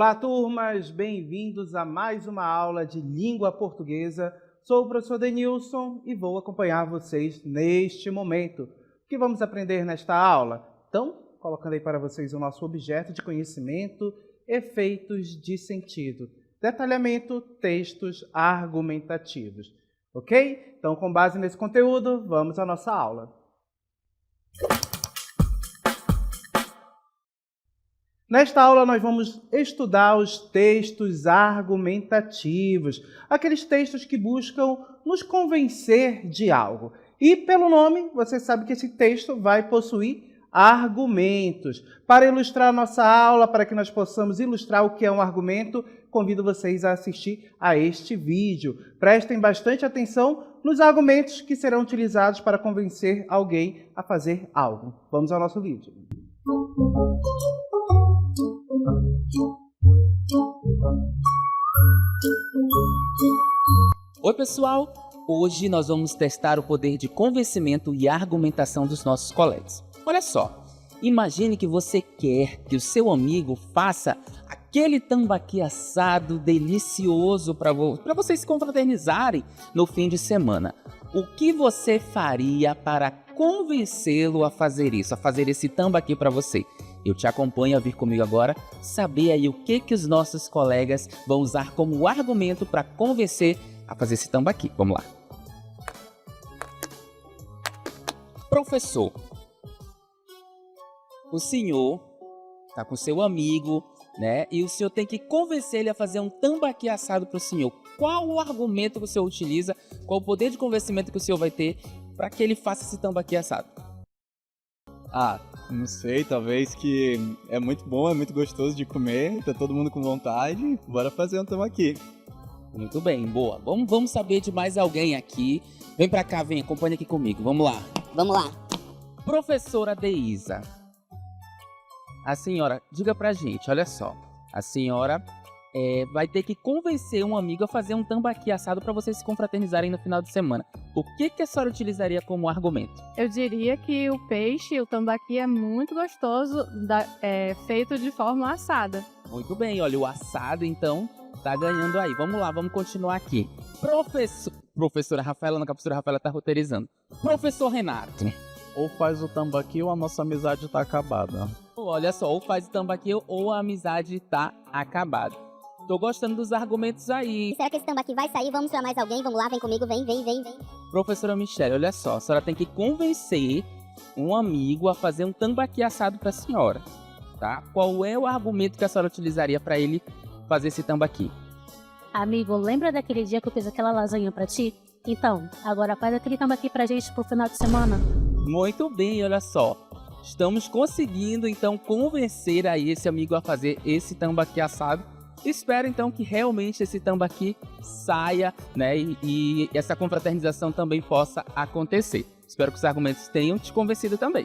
Olá, turmas! Bem-vindos a mais uma aula de língua portuguesa. Sou o professor Denilson e vou acompanhar vocês neste momento. O que vamos aprender nesta aula? Então, colocando aí para vocês o nosso objeto de conhecimento, efeitos de sentido, detalhamento, textos argumentativos. Ok? Então, com base nesse conteúdo, vamos à nossa aula. Nesta aula, nós vamos estudar os textos argumentativos, aqueles textos que buscam nos convencer de algo. E, pelo nome, você sabe que esse texto vai possuir argumentos. Para ilustrar a nossa aula, para que nós possamos ilustrar o que é um argumento, convido vocês a assistir a este vídeo. Prestem bastante atenção nos argumentos que serão utilizados para convencer alguém a fazer algo. Vamos ao nosso vídeo. Oi pessoal, hoje nós vamos testar o poder de convencimento e argumentação dos nossos colegas. Olha só, imagine que você quer que o seu amigo faça aquele tambaqui assado delicioso para vocês se confraternizarem no fim de semana. O que você faria para convencê-lo a fazer isso, a fazer esse tambaqui para você? Eu te acompanho a vir comigo agora, saber aí o que os nossos colegas vão usar como argumento para convencer a fazer esse tambaqui. Vamos lá. Professor, o senhor está com seu amigo, né? E o senhor tem que convencer ele a fazer um tambaqui assado para o senhor. Qual o argumento que o senhor utiliza? Qual o poder de convencimento que o senhor vai ter para que ele faça esse tambaqui assado? Não sei, talvez que é muito bom, é muito gostoso de comer, tá todo mundo com vontade, bora fazer um tambaqui. Muito bem, boa. Vamos saber de mais alguém aqui. Vem pra cá, vem, acompanha aqui comigo, vamos lá. Vamos lá. Professora Deísa, a senhora, diga pra gente, olha só, a senhora vai ter que convencer um amigo a fazer um tambaqui assado para vocês se confraternizarem no final de semana. O que a senhora utilizaria como argumento? Eu diria que o peixe, o tambaqui, é muito gostoso, feito de forma assada. Muito bem, olha, o assado, então, tá ganhando aí. Vamos lá, vamos continuar aqui. Professora Rafaela, não, que a professora Rafaela tá roteirizando. Professor Renato. Ou faz o tambaqui ou a nossa amizade tá acabada. Olha só, ou faz o tambaqui ou a amizade tá acabada. Tô gostando dos argumentos aí. Será que esse tambaqui vai sair? Vamos chamar mais alguém? Vamos lá, vem comigo, vem. Professora Michele, olha só, a senhora tem que convencer um amigo a fazer um tambaqui assado pra senhora, tá? Qual é o argumento que a senhora utilizaria para ele fazer esse tambaqui? Amigo, lembra daquele dia que eu fiz aquela lasanha pra ti? Então, agora faz aquele tambaqui pra gente pro final de semana. Muito bem, olha só. Estamos conseguindo, então, convencer aí esse amigo a fazer esse tambaqui assado. Espero, então, que realmente esse tambaqui saia, né? E essa confraternização também possa acontecer. Espero que os argumentos tenham te convencido também.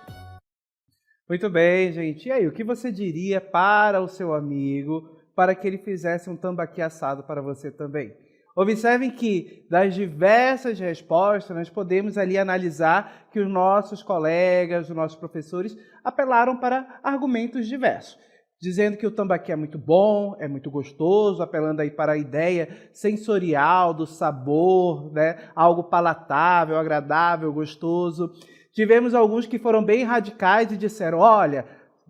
Muito bem, gente. E aí, o que você diria para o seu amigo para que ele fizesse um tambaqui assado para você também? Observem que, das diversas respostas, nós podemos ali analisar que os nossos colegas, os nossos professores, apelaram para argumentos diversos, dizendo que o tambaqui é muito bom, é muito gostoso, apelando aí para a ideia sensorial do sabor, né? Algo palatável, agradável, gostoso. Tivemos alguns que foram bem radicais e disseram, olha,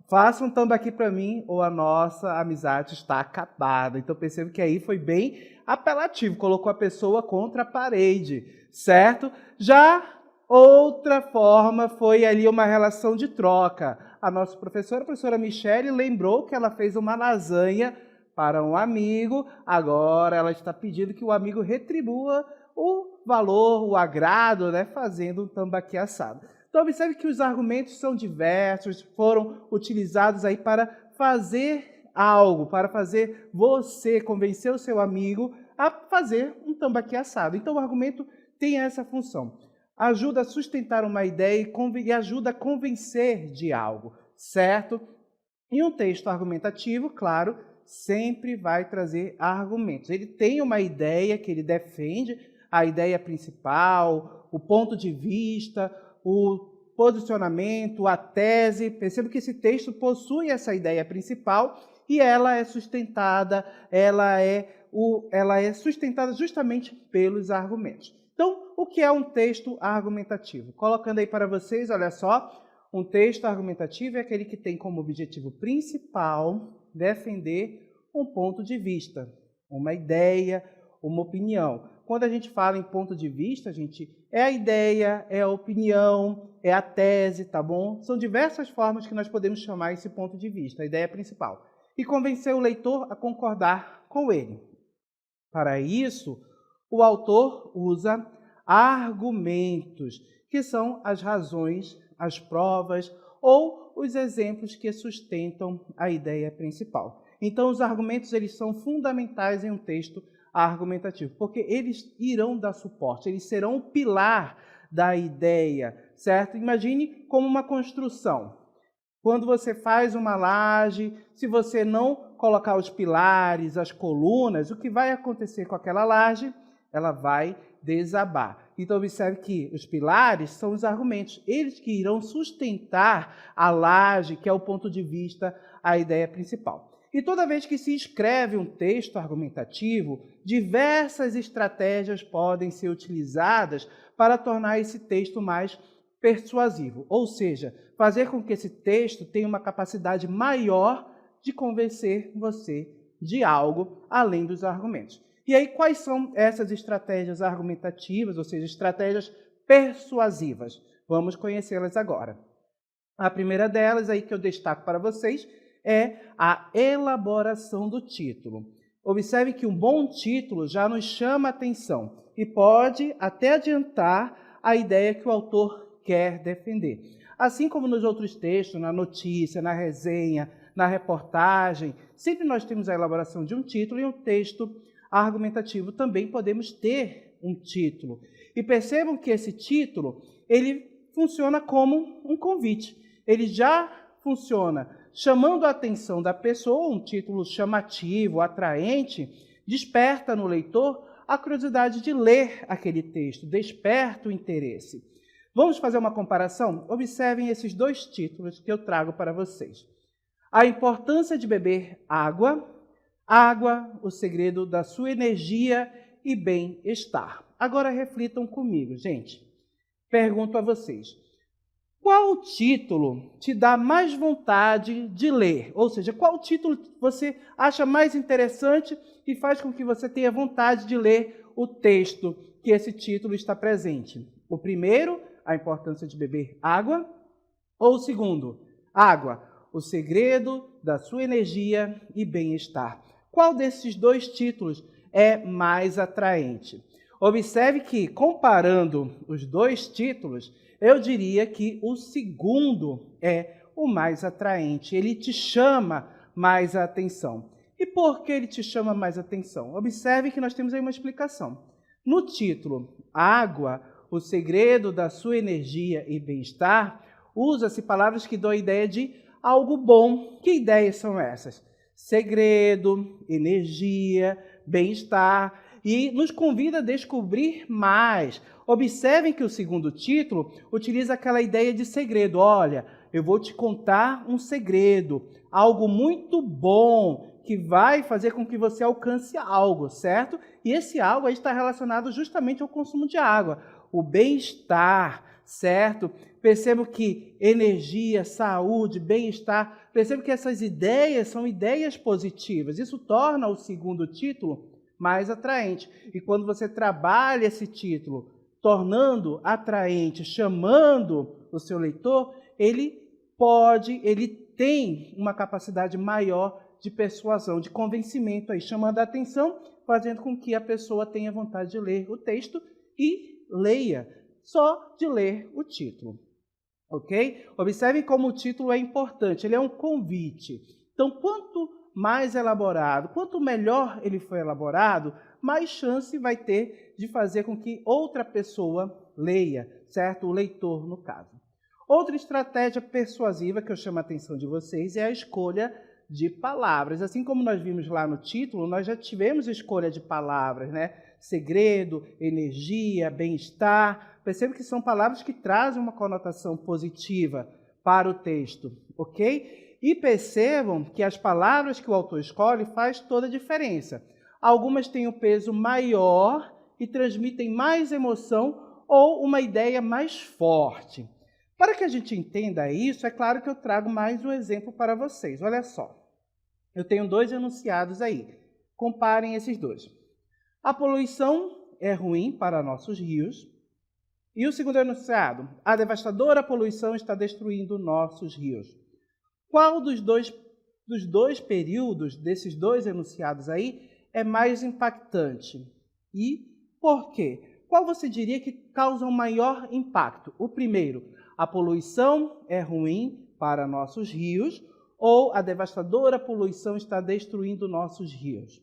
faça um tambaqui para mim ou a nossa amizade está acabada. Então percebo que aí foi bem apelativo, colocou a pessoa contra a parede, certo? Já outra forma foi ali uma relação de troca. A nossa professora, a professora Michele, lembrou que ela fez uma lasanha para um amigo, agora ela está pedindo que o amigo retribua o valor, o agrado, né, fazendo um tambaqui assado. Então, observe que os argumentos são diversos, foram utilizados aí para fazer algo, para fazer você convencer o seu amigo a fazer um tambaqui assado. Então, o argumento tem essa função. Ajuda a sustentar uma ideia e ajuda a convencer de algo, certo? E um texto argumentativo, claro, sempre vai trazer argumentos. Ele tem uma ideia que ele defende, a ideia principal, o ponto de vista, o posicionamento, a tese. Perceba que esse texto possui essa ideia principal e ela é sustentada, ela é sustentada justamente pelos argumentos. Então, o que é um texto argumentativo? Colocando aí para vocês, olha só, um texto argumentativo é aquele que tem como objetivo principal defender um ponto de vista, uma ideia, uma opinião. Quando a gente fala em ponto de vista, gente, é a ideia, é a opinião, é a tese, tá bom? São diversas formas que nós podemos chamar esse ponto de vista, a ideia principal. E convencer o leitor a concordar com ele. Para isso, o autor usa argumentos, que são as razões, as provas ou os exemplos que sustentam a ideia principal. Então, os argumentos eles são fundamentais em um texto argumentativo, porque eles irão dar suporte, eles serão o pilar da ideia, certo? Imagine como uma construção. Quando você faz uma laje, se você não colocar os pilares, as colunas, o que vai acontecer com aquela laje? Ela vai desabar. Então, observe que os pilares são os argumentos, eles que irão sustentar a laje, que é o ponto de vista, a ideia principal. E toda vez que se escreve um texto argumentativo, diversas estratégias podem ser utilizadas para tornar esse texto mais persuasivo, ou seja, fazer com que esse texto tenha uma capacidade maior de convencer você de algo além dos argumentos. E aí, quais são essas estratégias argumentativas, ou seja, estratégias persuasivas? Vamos conhecê-las agora. A primeira delas, aí que eu destaco para vocês, é a elaboração do título. Observe que um bom título já nos chama a atenção e pode até adiantar a ideia que o autor quer defender. Assim como nos outros textos, na notícia, na resenha, na reportagem, sempre nós temos a elaboração de um título e um texto argumentativo também podemos ter um título. E percebam que esse título, ele funciona como um convite. Ele já funciona chamando a atenção da pessoa, um título chamativo, atraente, desperta no leitor a curiosidade de ler aquele texto, desperta o interesse. Vamos fazer uma comparação? Observem esses dois títulos que eu trago para vocês. A importância de beber água. Água, o segredo da sua energia e bem-estar. Agora reflitam comigo, gente. Pergunto a vocês, qual título te dá mais vontade de ler? Ou seja, qual título você acha mais interessante e faz com que você tenha vontade de ler o texto que esse título está presente? O primeiro, a importância de beber água. Ou o segundo, água, o segredo da sua energia e bem-estar. Qual desses dois títulos é mais atraente? Observe que, comparando os dois títulos, eu diria que o segundo é o mais atraente. Ele te chama mais a atenção. E por que ele te chama mais a atenção? Observe que nós temos aí uma explicação. No título, Água, o segredo da sua energia e bem-estar, usa-se palavras que dão a ideia de algo bom. Que ideias são essas? Segredo, energia, bem-estar, e nos convida a descobrir mais. Observem que o segundo título utiliza aquela ideia de segredo. Olha, eu vou te contar um segredo, algo muito bom, que vai fazer com que você alcance algo, certo? E esse algo aí está relacionado justamente ao consumo de água, o bem-estar, certo? Percebo que energia, saúde, bem-estar, percebo que essas ideias são ideias positivas. Isso torna o segundo título mais atraente. E quando você trabalha esse título, tornando atraente, chamando o seu leitor, ele tem uma capacidade maior de persuasão, de convencimento, aí, chamando a atenção, fazendo com que a pessoa tenha vontade de ler o texto e leia, só de ler o título. Ok? Observem como o título é importante, ele é um convite. Então, quanto mais elaborado, quanto melhor ele for elaborado, mais chance vai ter de fazer com que outra pessoa leia, certo? O leitor, no caso. Outra estratégia persuasiva que eu chamo a atenção de vocês é a escolha de palavras. Assim como nós vimos lá no título, nós já tivemos escolha de palavras, né? Segredo, energia, bem-estar. Percebe que são palavras que trazem uma conotação positiva para o texto, ok? E percebam que as palavras que o autor escolhe faz toda a diferença. Algumas têm um peso maior e transmitem mais emoção ou uma ideia mais forte. Para que a gente entenda isso, é claro que eu trago mais um exemplo para vocês. Olha só, eu tenho 2 enunciados aí. Comparem esses dois. A poluição é ruim para nossos rios. E o segundo enunciado, a devastadora poluição está destruindo nossos rios. Qual dos dois períodos, desses 2 enunciados aí, é mais impactante? E por quê? Qual você diria que causa um maior impacto? O primeiro, a poluição é ruim para nossos rios, ou a devastadora poluição está destruindo nossos rios?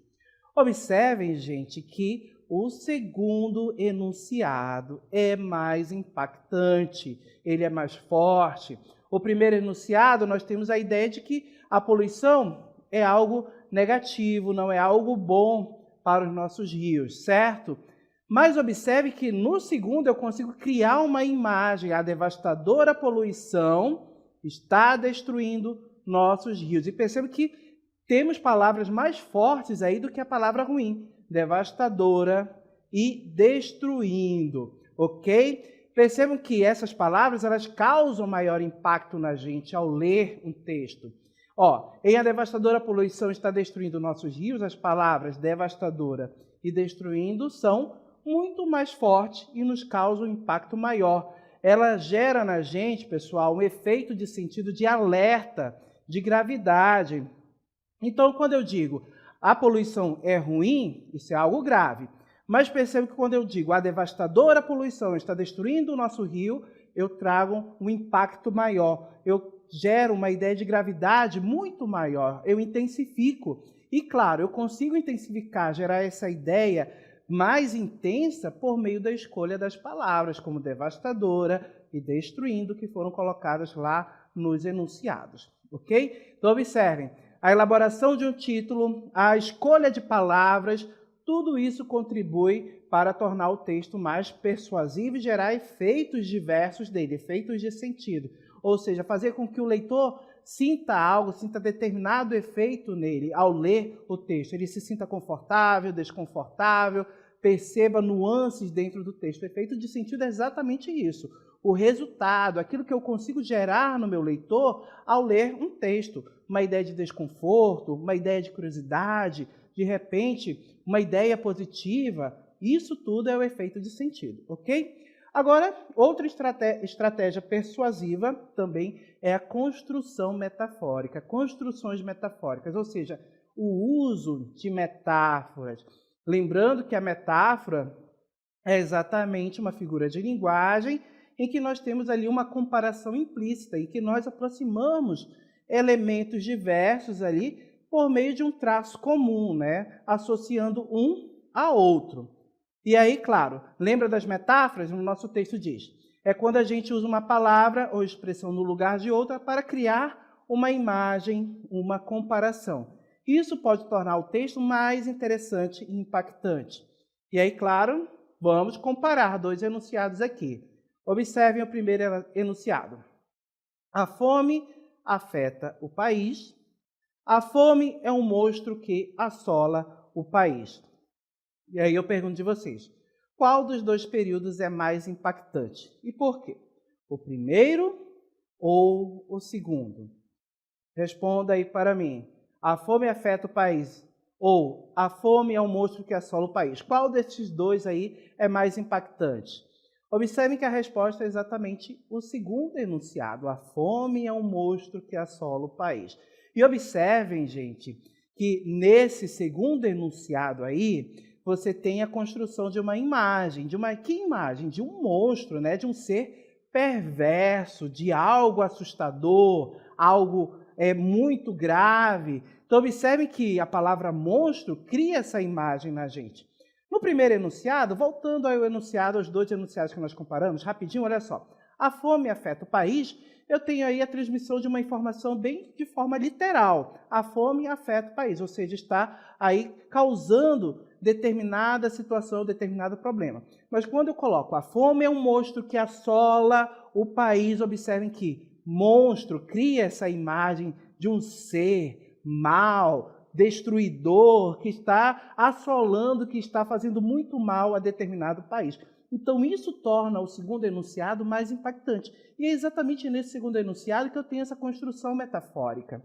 Observem, gente, que o segundo enunciado é mais impactante, ele é mais forte. O primeiro enunciado, nós temos a ideia de que a poluição é algo negativo, não é algo bom para os nossos rios, certo? Mas observe que no segundo eu consigo criar uma imagem. A devastadora poluição está destruindo nossos rios. E percebo que temos palavras mais fortes aí do que a palavra ruim. Devastadora e destruindo, ok? Percebam que essas palavras elas causam maior impacto na gente ao ler um texto. Em a devastadora poluição está destruindo nossos rios, as palavras devastadora e destruindo são muito mais fortes e nos causam um impacto maior. Ela gera na gente, pessoal, um efeito de sentido de alerta, de gravidade. Então, quando eu digo a poluição é ruim, isso é algo grave. Mas percebo que quando eu digo a devastadora poluição está destruindo o nosso rio, eu trago um impacto maior. Eu gero uma ideia de gravidade muito maior. Eu intensifico. E, claro, eu consigo intensificar, gerar essa ideia mais intensa por meio da escolha das palavras, como devastadora e destruindo, que foram colocadas lá nos enunciados. Ok? Então, observem. A elaboração de um título, a escolha de palavras, tudo isso contribui para tornar o texto mais persuasivo e gerar efeitos diversos dele, efeitos de sentido. Ou seja, fazer com que o leitor sinta algo, sinta determinado efeito nele ao ler o texto. Ele se sinta confortável, desconfortável, perceba nuances dentro do texto. O efeito de sentido é exatamente isso. O resultado, aquilo que eu consigo gerar no meu leitor ao ler um texto. Uma ideia de desconforto, uma ideia de curiosidade, de repente, uma ideia positiva. Isso tudo é o efeito de sentido, ok? Agora, outra estratégia persuasiva também é a construção metafórica, construções metafóricas, ou seja, o uso de metáforas. Lembrando que a metáfora é exatamente uma figura de linguagem em que nós temos ali uma comparação implícita, em que nós aproximamos elementos diversos ali por meio de um traço comum, né? Associando um a outro. E aí, claro, lembra das metáforas? No nosso texto diz, é quando a gente usa uma palavra ou expressão no lugar de outra para criar uma imagem, uma comparação. Isso pode tornar o texto mais interessante e impactante. E aí, claro, vamos comparar 2 enunciados aqui. Observem o primeiro enunciado. A fome afeta o país. A fome é um monstro que assola o país. E aí eu pergunto de vocês, qual dos 2 períodos é mais impactante? E por quê? O primeiro ou o segundo? Responda aí para mim. A fome afeta o país ou a fome é um monstro que assola o país? Qual desses 2 aí é mais impactante? Observem que a resposta é exatamente o segundo enunciado. A fome é um monstro que assola o país. E observem, gente, que nesse segundo enunciado aí, você tem a construção de uma imagem. Que imagem? De um monstro, né? De um ser perverso, de algo assustador, algo muito grave. Então, observem que a palavra monstro cria essa imagem na gente. No primeiro enunciado, voltando ao enunciado, aos 2 enunciados que nós comparamos, rapidinho, olha só. A fome afeta o país, eu tenho aí a transmissão de uma informação bem de forma literal. A fome afeta o país, ou seja, está aí causando determinada situação, determinado problema. Mas quando eu coloco a fome é um monstro que assola o país, observem que monstro cria essa imagem de um ser mau, destruidor, que está assolando, que está fazendo muito mal a determinado país. Então, isso torna o segundo enunciado mais impactante. E é exatamente nesse segundo enunciado que eu tenho essa construção metafórica.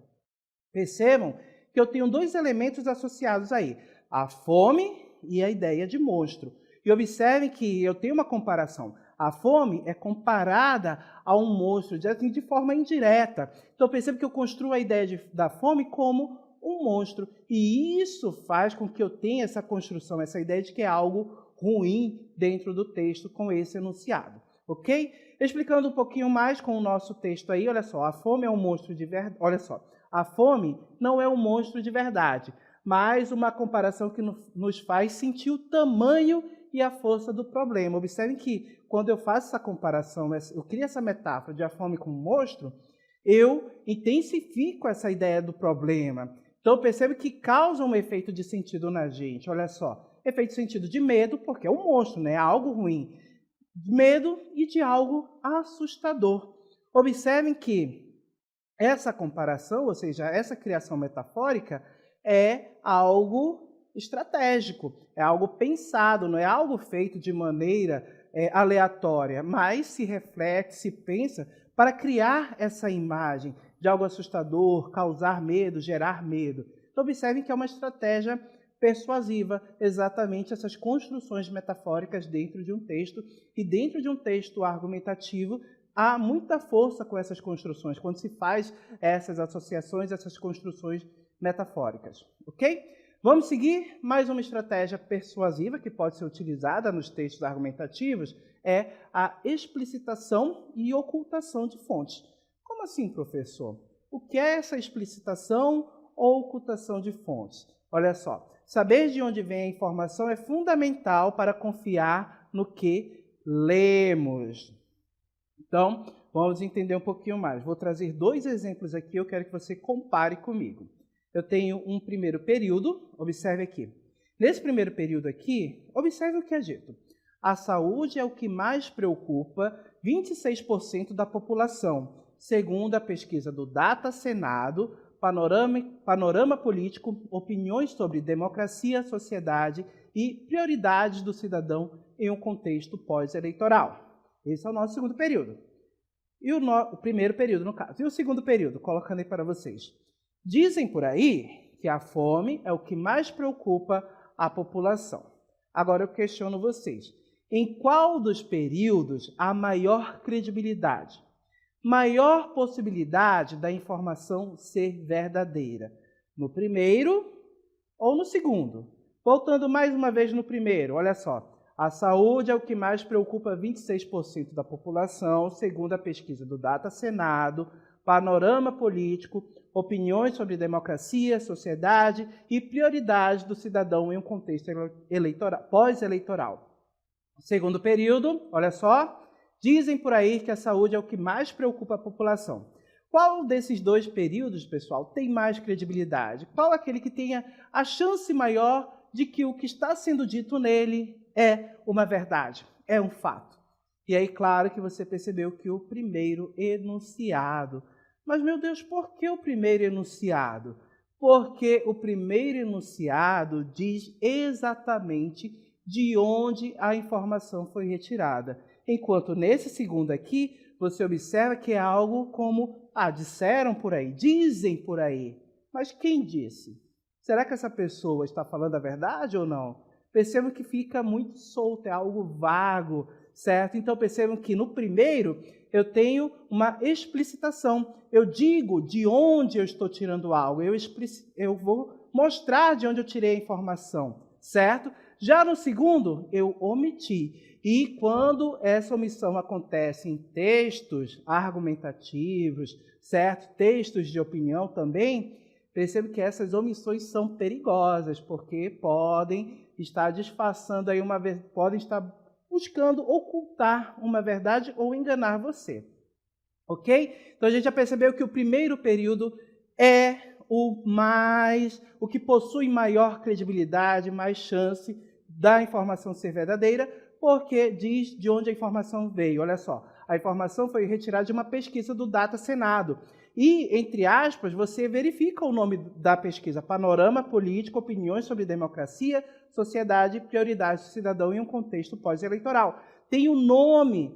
Percebam que eu tenho dois elementos associados aí, a fome e a ideia de monstro. E observem que eu tenho uma comparação. A fome é comparada a um monstro de forma indireta. Então, percebo que eu construo a ideia da fome como um monstro. E isso faz com que eu tenha essa construção, essa ideia de que é algo ruim dentro do texto com esse enunciado. Ok? Explicando um pouquinho mais com o nosso texto aí, olha só, a fome é um monstro de verdade. Olha só, a fome não é um monstro de verdade, mas uma comparação que nos faz sentir o tamanho e a força do problema. Observem que quando eu faço essa comparação, eu crio essa metáfora de a fome com um monstro, eu intensifico essa ideia do problema. Então, percebe que causa um efeito de sentido na gente. Olha só, efeito de sentido de medo, porque é um monstro, né? É algo ruim. Medo e de algo assustador. Observem que essa comparação, ou seja, essa criação metafórica, é algo estratégico, é algo pensado, não é algo feito de maneira aleatória, mas se reflete, se pensa para criar essa imagem de algo assustador, causar medo, gerar medo. Então, observem que é uma estratégia persuasiva, exatamente essas construções metafóricas dentro de um texto, e dentro de um texto argumentativo, há muita força com essas construções, quando se faz essas associações, essas construções metafóricas. Ok? Vamos seguir mais uma estratégia persuasiva que pode ser utilizada nos textos argumentativos, é a explicitação e ocultação de fontes. Como assim, professor? O que é essa explicitação ou ocultação de fontes? Olha só, saber de onde vem a informação é fundamental para confiar no que lemos. Então, vamos entender um pouquinho mais. Vou trazer dois exemplos aqui, eu quero que você compare comigo. Eu tenho um primeiro período, observe aqui. Nesse primeiro período aqui, observe o que é dito. A saúde é o que mais preocupa 26% da população, segundo a pesquisa do Data Senado, Panorama Político, Opiniões sobre Democracia, Sociedade e Prioridades do Cidadão em um Contexto Pós-Eleitoral. Esse é o nosso segundo período. E o primeiro período, no caso. E o segundo período, colocando aí para vocês. Dizem por aí que a fome é o que mais preocupa a população. Agora eu questiono vocês. Em qual dos períodos há maior credibilidade? Maior possibilidade da informação ser verdadeira? No primeiro ou no segundo? Voltando mais uma vez no primeiro, olha só. A saúde é o que mais preocupa 26% da população, segundo a pesquisa do Data Senado, Panorama Político, Opiniões sobre Democracia, Sociedade e Prioridades do Cidadão em um Contexto pós-eleitoral. Segundo período, olha só, dizem por aí que a saúde é o que mais preocupa a população. Qual desses dois períodos, pessoal, tem mais credibilidade? Qual aquele que tenha a chance maior de que o que está sendo dito nele é uma verdade, é um fato? E aí, claro que você percebeu que o primeiro enunciado. Mas, meu Deus, por que o primeiro enunciado? Porque o primeiro enunciado diz exatamente de onde a informação foi retirada. Enquanto nesse segundo aqui, você observa que é algo como, disseram por aí, dizem por aí. Mas quem disse? Será que essa pessoa está falando a verdade ou não? Percebam que fica muito solto, é algo vago, certo? Então percebam que no primeiro eu tenho uma explicitação. Eu digo de onde eu estou tirando algo, eu vou mostrar de onde eu tirei a informação, certo? Já no segundo, eu omiti. E quando essa omissão acontece em textos argumentativos, certo? Textos de opinião também, percebo que essas omissões são perigosas, porque podem estar disfarçando aí podem estar buscando ocultar uma verdade ou enganar você. Ok? Então a gente já percebeu que o primeiro período é o que possui maior credibilidade, mais chance da informação ser verdadeira, porque diz de onde a informação veio. Olha só, a informação foi retirada de uma pesquisa do Data Senado. E, entre aspas, você verifica o nome da pesquisa: Panorama Político, Opiniões sobre Democracia, Sociedade e Prioridades do Cidadão em um Contexto Pós-Eleitoral. Tem o nome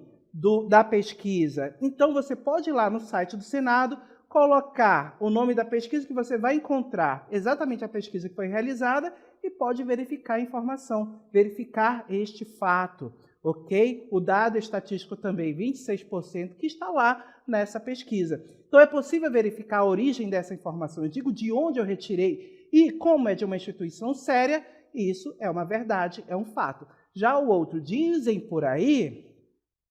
da pesquisa. Então, você pode ir lá no site do Senado, colocar o nome da pesquisa, que você vai encontrar exatamente a pesquisa que foi realizada, e pode verificar a informação, verificar este fato, ok? O dado estatístico também, 26%, que está lá nessa pesquisa. Então, é possível verificar a origem dessa informação. Eu digo de onde eu retirei, e como é de uma instituição séria, isso é uma verdade, é um fato. Já o outro, dizem por aí,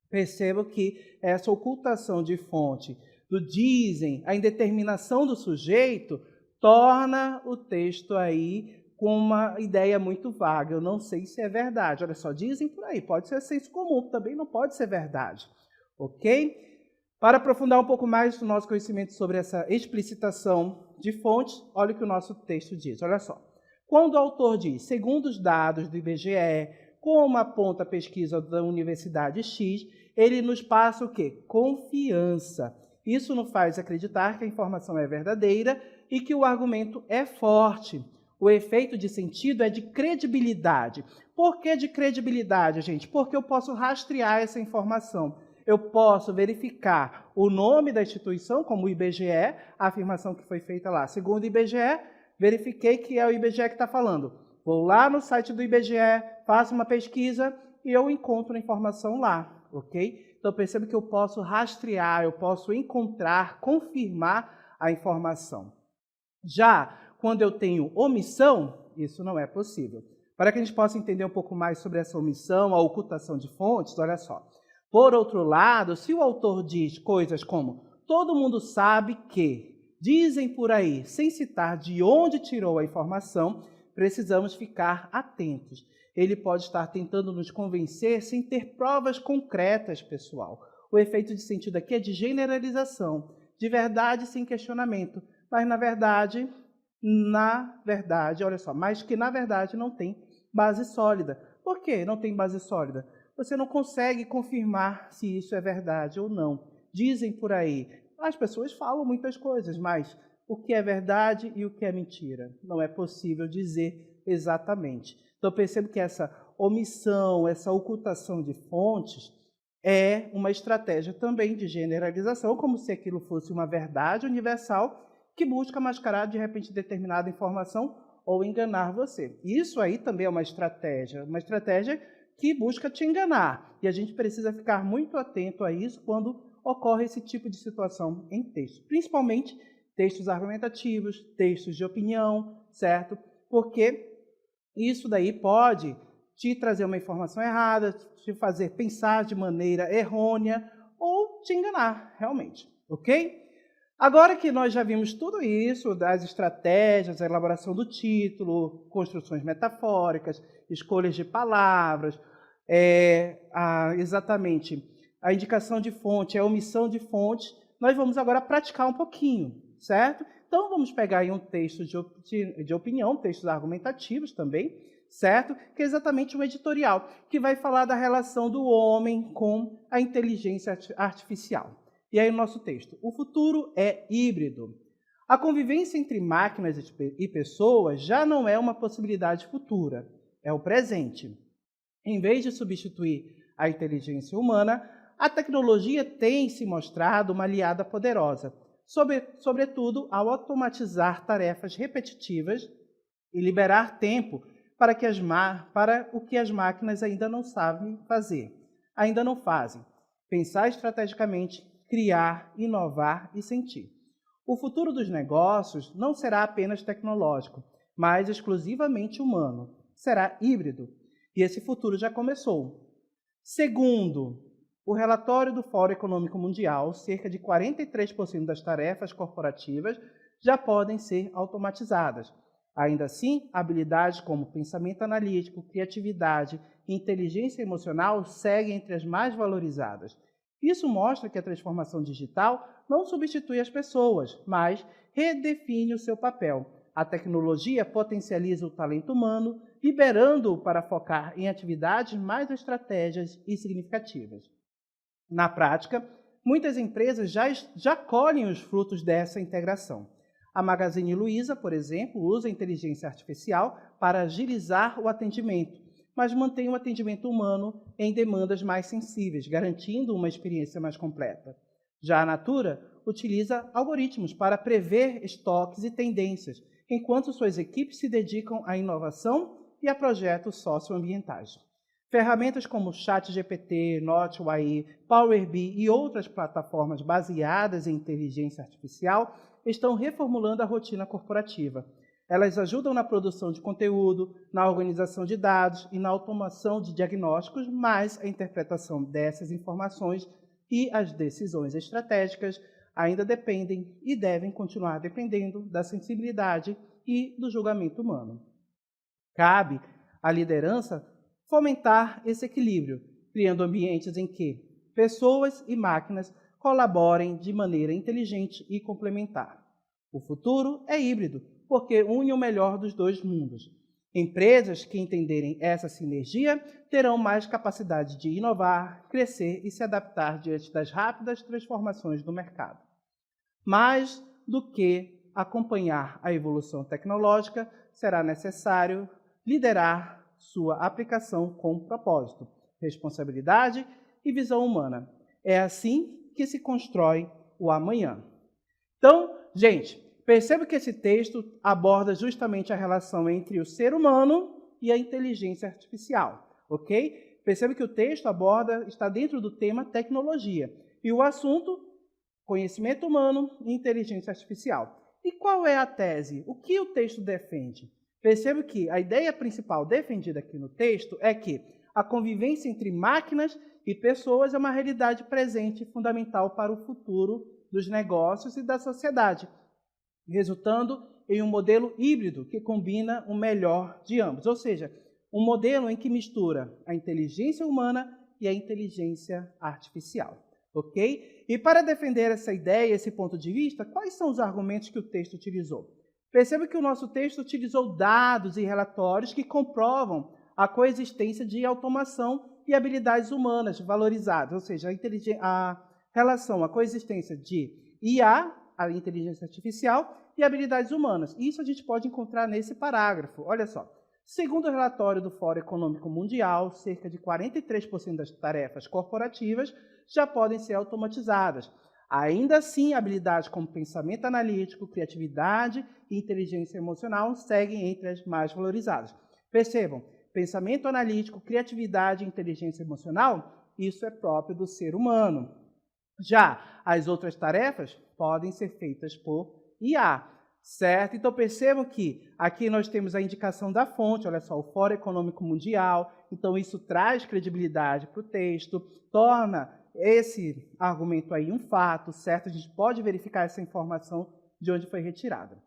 percebo que essa ocultação de fonte do dizem, a indeterminação do sujeito, torna o texto aí com uma ideia muito vaga. Eu não sei se é verdade. Olha só, dizem por aí, pode ser senso comum, também não pode ser verdade. Ok? Para aprofundar um pouco mais o nosso conhecimento sobre essa explicitação de fontes, olha o que o nosso texto diz. Olha só. Quando o autor diz, segundo os dados do IBGE, como aponta a pesquisa da Universidade X, ele nos passa o quê? Confiança. Isso nos faz acreditar que a informação é verdadeira e que o argumento é forte. O efeito de sentido é de credibilidade. Por que de credibilidade, gente? Porque eu posso rastrear essa informação. Eu posso verificar o nome da instituição, como o IBGE, a afirmação que foi feita lá. Segundo o IBGE, verifiquei que é o IBGE que está falando. Vou lá no site do IBGE, faço uma pesquisa e eu encontro a informação lá, ok? Então, perceba que eu posso rastrear, eu posso encontrar, confirmar a informação. Já quando eu tenho omissão, isso não é possível. Para que a gente possa entender um pouco mais sobre essa omissão, a ocultação de fontes, olha só. Por outro lado, se o autor diz coisas como todo mundo sabe que, dizem por aí, sem citar de onde tirou a informação, precisamos ficar atentos. Ele pode estar tentando nos convencer sem ter provas concretas, pessoal. O efeito de sentido aqui é de generalização, de verdade sem questionamento. Mas, na verdade, olha só, mas que, na verdade, não tem base sólida. Por que não tem base sólida? Você não consegue confirmar se isso é verdade ou não. Dizem por aí. As pessoas falam muitas coisas, mas o que é verdade e o que é mentira? Não é possível dizer exatamente. Então, percebo que essa omissão, essa ocultação de fontes é uma estratégia também de generalização, como se aquilo fosse uma verdade universal que busca mascarar, de repente, determinada informação ou enganar você. Isso aí também é uma estratégia que busca te enganar. E a gente precisa ficar muito atento a isso quando ocorre esse tipo de situação em texto. Principalmente textos argumentativos, textos de opinião, certo? Porque isso daí pode te trazer uma informação errada, te fazer pensar de maneira errônea ou te enganar, realmente, ok? Agora que nós já vimos tudo isso, das estratégias, a elaboração do título, construções metafóricas, escolhas de palavras, exatamente a indicação de fonte, a omissão de fonte, nós vamos agora praticar um pouquinho, certo? Então, vamos pegar aí um texto de opinião, textos argumentativos também, certo? Que é exatamente um editorial, que vai falar da relação do homem com a inteligência artificial. E aí o nosso texto. O futuro é híbrido. A convivência entre máquinas e pessoas já não é uma possibilidade futura, é o presente. Em vez de substituir a inteligência humana, a tecnologia tem se mostrado uma aliada poderosa, sobretudo ao automatizar tarefas repetitivas e liberar tempo para o que as máquinas ainda não sabem fazer, ainda não fazem. Pensar estrategicamente, criar, inovar e sentir. O futuro dos negócios não será apenas tecnológico, mas exclusivamente humano. Será híbrido. E esse futuro já começou. Segundo o relatório do Fórum Econômico Mundial, cerca de 43% das tarefas corporativas já podem ser automatizadas. Ainda assim, habilidades como pensamento analítico, criatividade e inteligência emocional seguem entre as mais valorizadas. Isso mostra que a transformação digital não substitui as pessoas, mas redefine o seu papel. A tecnologia potencializa o talento humano, liberando-o para focar em atividades mais estratégias e significativas. Na prática, muitas empresas já colhem os frutos dessa integração. A Magazine Luiza, por exemplo, usa a inteligência artificial para agilizar o atendimento, mas mantém o atendimento humano em demandas mais sensíveis, garantindo uma experiência mais completa. Já a Natura utiliza algoritmos para prever estoques e tendências, enquanto suas equipes se dedicam à inovação e a projetos socioambientais. Ferramentas como ChatGPT, Notewai, Power BI e outras plataformas baseadas em inteligência artificial estão reformulando a rotina corporativa. Elas ajudam na produção de conteúdo, na organização de dados e na automação de diagnósticos, mas a interpretação dessas informações e as decisões estratégicas ainda dependem e devem continuar dependendo da sensibilidade e do julgamento humano. Cabe à liderança fomentar esse equilíbrio, criando ambientes em que pessoas e máquinas colaborem de maneira inteligente e complementar. O futuro é híbrido, porque une o melhor dos dois mundos. Empresas que entenderem essa sinergia terão mais capacidade de inovar, crescer e se adaptar diante das rápidas transformações do mercado. Mais do que acompanhar a evolução tecnológica, será necessário liderar sua aplicação com propósito, responsabilidade e visão humana. É assim que se constrói o amanhã. Então, gente, perceba que esse texto aborda justamente a relação entre o ser humano e a inteligência artificial, ok? Perceba que o texto está dentro do tema tecnologia. E o assunto, conhecimento humano e inteligência artificial. E qual é a tese? O que o texto defende? Perceba que a ideia principal defendida aqui no texto é que a convivência entre máquinas e pessoas é uma realidade presente e fundamental para o futuro dos negócios e da sociedade, resultando em um modelo híbrido que combina o melhor de ambos, ou seja, um modelo em que mistura a inteligência humana e a inteligência artificial, ok? E para defender essa ideia, esse ponto de vista, quais são os argumentos que o texto utilizou? Perceba que o nosso texto utilizou dados e relatórios que comprovam a coexistência de automação e habilidades humanas valorizadas, ou seja, a relação, a coexistência de IA, a inteligência artificial, e habilidades humanas. Isso a gente pode encontrar nesse parágrafo. Olha só. Segundo o relatório do Fórum Econômico Mundial, cerca de 43% das tarefas corporativas já podem ser automatizadas. Ainda assim, habilidades como pensamento analítico, criatividade e inteligência emocional seguem entre as mais valorizadas. Percebam, pensamento analítico, criatividade e inteligência emocional, isso é próprio do ser humano. Já as outras tarefas podem ser feitas por IA, certo? Então percebam que aqui nós temos a indicação da fonte, olha só, o Fórum Econômico Mundial, então isso traz credibilidade para o texto, torna esse argumento aí um fato, certo? A gente pode verificar essa informação de onde foi retirada.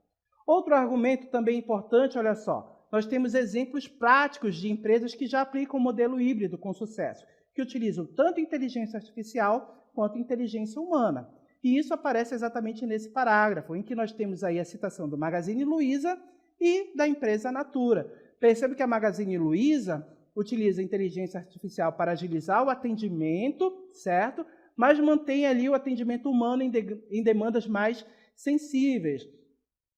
Outro argumento também importante, olha só, nós temos exemplos práticos de empresas que já aplicam o modelo híbrido com sucesso, que utilizam tanto inteligência artificial quanto inteligência humana. E isso aparece exatamente nesse parágrafo, em que nós temos aí a citação do Magazine Luiza e da empresa Natura. Perceba que a Magazine Luiza utiliza a inteligência artificial para agilizar o atendimento, certo? Mas mantém ali o atendimento humano em demandas mais sensíveis,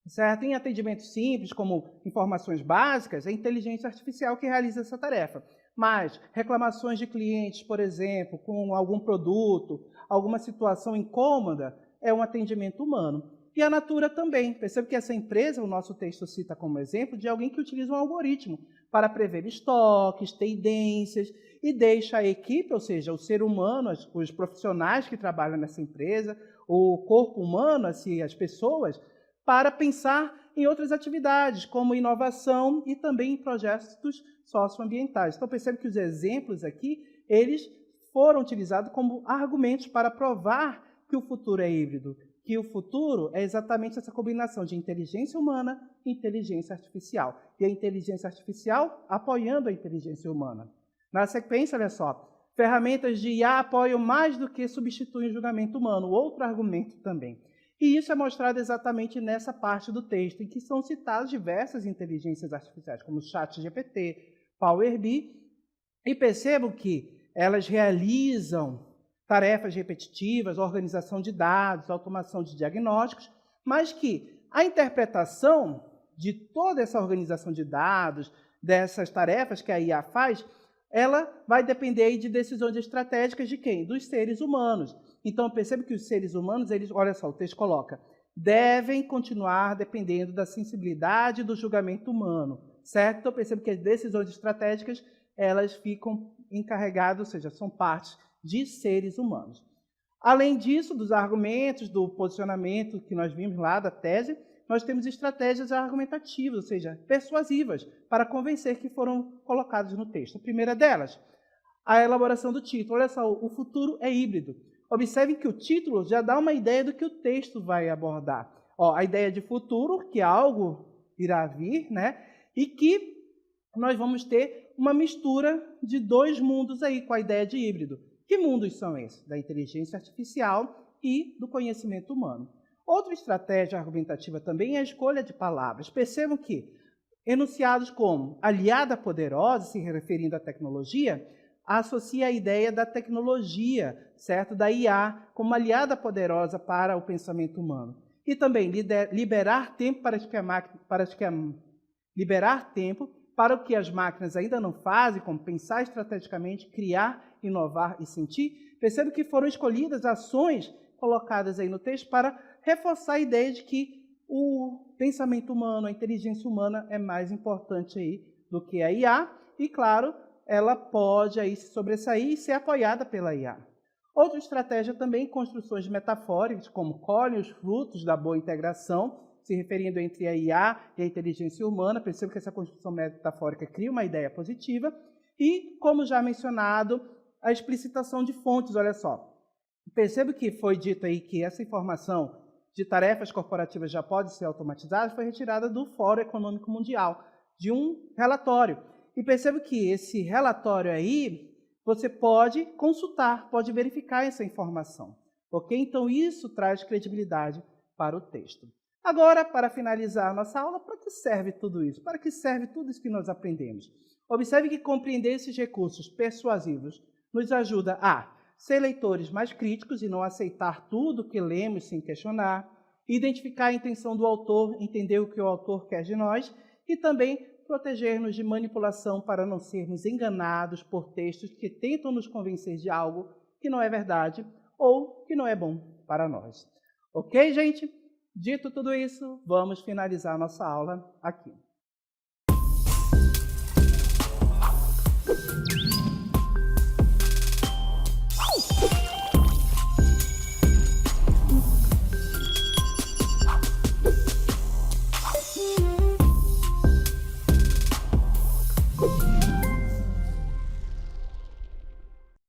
certo? Em atendimentos simples, como informações básicas, é a inteligência artificial que realiza essa tarefa. Mas reclamações de clientes, por exemplo, com algum produto, alguma situação incômoda, é um atendimento humano. E a Natura também. Percebe que essa empresa, o nosso texto cita como exemplo, de alguém que utiliza um algoritmo para prever estoques, tendências, e deixa a equipe, ou seja, o ser humano, os profissionais que trabalham nessa empresa, o corpo humano, assim, as pessoas, para pensar em outras atividades, como inovação e também em projetos socioambientais. Então, percebe que os exemplos aqui, eles foram utilizados como argumentos para provar que o futuro é híbrido, que o futuro é exatamente essa combinação de inteligência humana e inteligência artificial. E a inteligência artificial apoiando a inteligência humana. Na sequência, olha só, ferramentas de IA apoiam mais do que substituem o julgamento humano, outro argumento também. E isso é mostrado exatamente nessa parte do texto, em que são citadas diversas inteligências artificiais, como o ChatGPT, Power BI, e percebam que elas realizam tarefas repetitivas, organização de dados, automação de diagnósticos, mas que a interpretação de toda essa organização de dados, dessas tarefas que a IA faz, ela vai depender aí de decisões estratégicas de quem? Dos seres humanos. Então, percebe que os seres humanos, eles, olha só, o texto coloca, devem continuar dependendo da sensibilidade do julgamento humano, certo? Então, percebe que as decisões estratégicas, elas ficam encarregadas, ou seja, são partes de seres humanos. Além disso, dos argumentos, do posicionamento que nós vimos lá da tese, nós temos estratégias argumentativas, ou seja, persuasivas, para convencer que foram colocadas no texto. A primeira delas, a elaboração do título. Olha só, o futuro é híbrido. Observem que o título já dá uma ideia do que o texto vai abordar. Ó, a ideia de futuro, que algo irá vir, né? E que nós vamos ter uma mistura de dois mundos aí com a ideia de híbrido. Que mundos são esses? Da inteligência artificial e do conhecimento humano. Outra estratégia argumentativa também é a escolha de palavras. Percebam que enunciados como aliada poderosa, se referindo à tecnologia, associa a ideia da tecnologia, certo? Da IA, como aliada poderosa para o pensamento humano. E também liberar tempo para o que as máquinas ainda não fazem, como pensar estrategicamente, criar, inovar e sentir. Percebam que foram escolhidas ações colocadas aí no texto para reforçar a ideia de que o pensamento humano, a inteligência humana é mais importante aí do que a IA e, claro, ela pode aí se sobressair e ser apoiada pela IA. Outra estratégia também, construções metafóricas, como colhem os frutos da boa integração, se referindo entre a IA e a inteligência humana. Percebo que essa construção metafórica cria uma ideia positiva. E, como já mencionado, a explicitação de fontes, olha só. Percebo que foi dito aí que essa informação de tarefas corporativas já pode ser automatizada, foi retirada do Fórum Econômico Mundial, de um relatório. E percebo que esse relatório aí, você pode consultar, pode verificar essa informação. Ok? Então, isso traz credibilidade para o texto. Agora, para finalizar a nossa aula, para que serve tudo isso? Para que serve tudo isso que nós aprendemos? Observe que compreender esses recursos persuasivos nos ajuda a ser leitores mais críticos e não aceitar tudo que lemos sem questionar, identificar a intenção do autor, entender o que o autor quer de nós e também proteger-nos de manipulação para não sermos enganados por textos que tentam nos convencer de algo que não é verdade ou que não é bom para nós. Ok, gente? Dito tudo isso, vamos finalizar a nossa aula aqui.